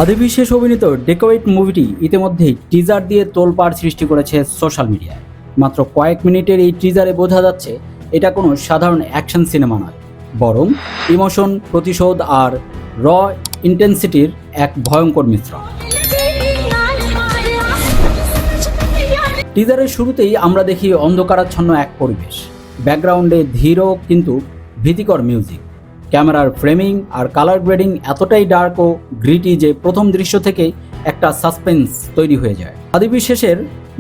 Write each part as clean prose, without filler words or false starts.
আদিবিশেষ অভিনীত ডেকোয়েট মুভিটি ইতিমধ্যেই টিজার দিয়ে তোলপাড় সৃষ্টি করেছে সোশ্যাল মিডিয়ায়। মাত্র কয়েক মিনিটের এই টিজারে বোঝা যাচ্ছে এটা কোনো সাধারণ অ্যাকশন সিনেমা নয়, বরং ইমোশন, প্রতিশোধ আর র ইন্টেন্সিটির এক ভয়ঙ্কর মিশ্রণ। টিজারের শুরুতেই আমরা দেখি অন্ধকারাচ্ছন্ন এক পরিবেশ, ব্যাকগ্রাউন্ডে ধীর কিন্তু ভীতিকর মিউজিক, ক্যামেরার ফ্রেমিং আর কালার গ্রেডিং এতটাই ডার্ক ও গ্রিটি যে প্রথম দৃশ্য থেকেই একটা সাসপেন্স তৈরি হয়ে যায়। আদিবিশেষের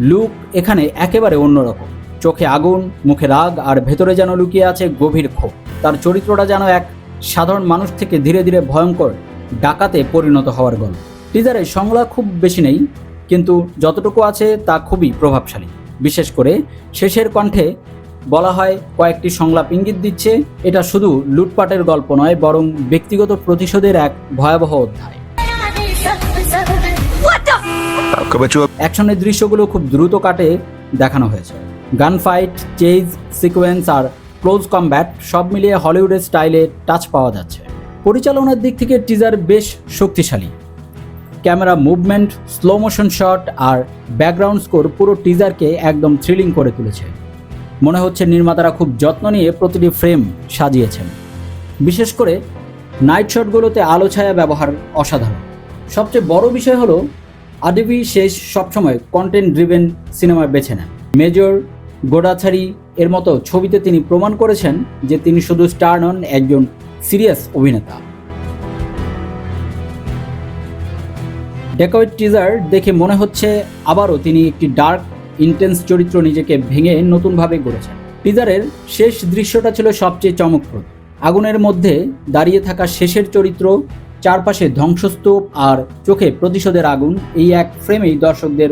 লুক এখানে একেবারে অন্যরকম, চোখে আগুন, মুখে রাগ আর ভেতরে যেন লুকিয়ে আছে গভীর ক্ষোভ। তার চরিত্রটা যেন এক সাধারণ মানুষ থেকে ধীরে ধীরে ভয়ঙ্কর ডাকাতে পরিণত হওয়ার গল্প। টিজারে সংলাপ খুব বেশি নেই, কিন্তু যতটুকু আছে তা খুবই প্রভাবশালী। বিশেষ করে শেষের কণ্ঠে বলা হয় কয়েকটি সংলাপ ইঙ্গিত দিচ্ছে এটা শুধু লুটপাটের গল্প নয়, বরং ব্যক্তিগত প্রতিশোধের এক ভয়াবহ অধ্যায়। অ্যাকশনের দৃশ্যগুলো খুব দ্রুত কাটে দেখানো হয়েছে। গান ফাইট, চেজ সিকোয়েন্স আর ক্লোজ কমব্যাট সব মিলিয়ে হলিউডের স্টাইলে টাচ পাওয়া যাচ্ছে। পরিচালনার দিক থেকে টিজার বেশ শক্তিশালী। Camera movement, slow motion shot আর ব্যাকগ্রাউন্ড স্কোর পুরো টিজারকে একদম থ্রিলিং করে তুলেছে। মনে হচ্ছে নির্মাতারা খুব যত্ন নিয়ে প্রতিটি ফ্রেম সাজিয়েছেন। বিশেষ করে নাইট শটগুলোতে আলো ছায়া ব্যবহার অসাধারণ। সবচেয়ে বড় বিষয় হলো আদিবিশেষ সবসময় কন্টেন্ট ড্রিভেন সিনেমা বেছে নেন। মেজর, গোডাছাড়ি এর মতো ছবিতে তিনি প্রমাণ করেছেন যে তিনি শুধু স্টার নন, একজন সিরিয়াস অভিনেতা। ডেকোয়েট টিজার দেখে মনে হচ্ছে আবারও তিনি একটি ডার্ক ইন্টেন্স চরিত্র নিজেকে ভেঙে নতুনভাবে গড়েছেন। টিজারের শেষ দৃশ্যটা ছিল সবচেয়ে চমকপ্রদ। আগুনের মধ্যে দাঁড়িয়ে থাকা শেষের চরিত্র, চারপাশে ধ্বংসস্তূপ আর চোখে প্রতিশোধের আগুন, এই এক ফ্রেমেই দর্শকদের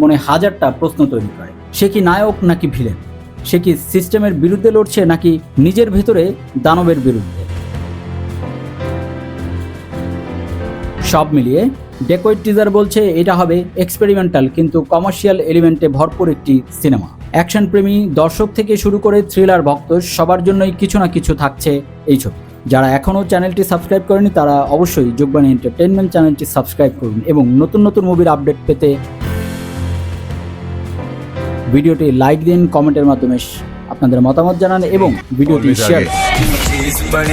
মনে হাজারটা প্রশ্ন তৈরি করে। সে কি নায়ক নাকি ভিলেন? সে কি সিস্টেমের বিরুদ্ধে লড়ছে নাকি নিজের ভেতরে দানবের বিরুদ্ধে? সব মিলিয়ে ডেকোয়েট টিজার বলছে এটা হবে এক্সপেরিমেন্টাল কিন্তু কমার্শিয়াল এলিমেন্টে ভরপুর একটি সিনেমা। অ্যাকশন প্রেমী দর্শক থেকে শুরু করে থ্রিলার ভক্ত সবার জন্যই কিছু না কিছু থাকছে এই ছবি। যারা এখনও চ্যানেলটি সাবস্ক্রাইব করেনি তারা অবশ্যই যোগবাণী এন্টারটেইনমেন্ট চ্যানেলটি সাবস্ক্রাইব করুন এবং নতুন নতুন মুভির আপডেট পেতে ভিডিওটি লাইক দিন, কমেন্টের মাধ্যমে আপনাদের মতামত জানান এবং ভিডিওটি শেয়ার করুন।